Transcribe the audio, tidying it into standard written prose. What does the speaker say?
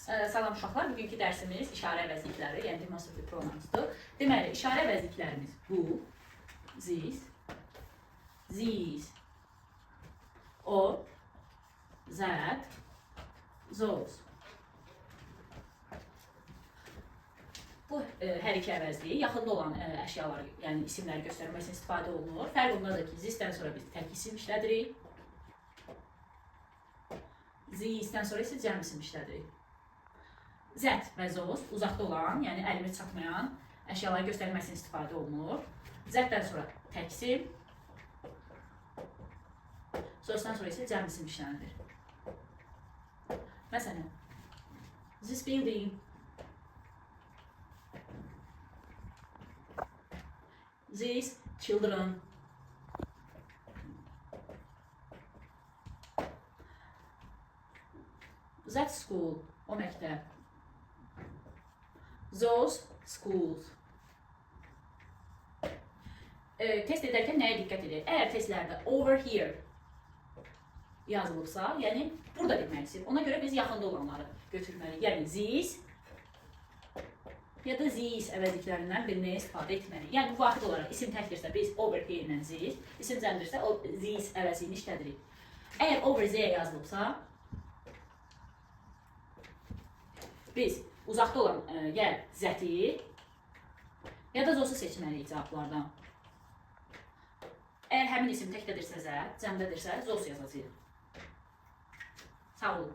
Salam uşaqlar, bugünkü dərsimiz işarə əvəzlikləri, yəni demonstrativ pronansdur. Deməli, işarə əvəzliklərimiz bu, this, o, that, those. Bu hər iki əvəzliyi yaxında olan əşyaları, yəni isimləri göstərmək üçün istifadə olunur. Fərq ondadır ki, this-dən sonra biz tək isim işlədirik. This-dən sonra isə cəm isim işlədirik. That və those uzaqda olan, yəni əlimiz çatmayan əşyaları göstərmək üçün istifadə olunur. That-dən sonra tək isim. Those-dan sonra isə cəm isim işlənilir. Məsələn, this building, these children, that school, o məktəb, those schools. Test edərkən nəyə diqqət edək? Əgər testlərdə over here yazılıbsa, yəni burada demək istəyir. Ona görə biz yaxında olanları götürməliyik. Yəni this ya da these əvəzliklərindən birini istifadə etməliyik. Yəni müvafiq olaraq isim təkdirsə biz over here ilə this, isim cəmdirsə o these əvəzliyini işlədirik. Əgər over there yazılıbsa, biz uzaqda olan ya zəti ya da zosu seçməliyik cavablardan. Əgər həmin isim təkdədirsə zət, cəmdədirsə zos yazacağıq. Sağ olun.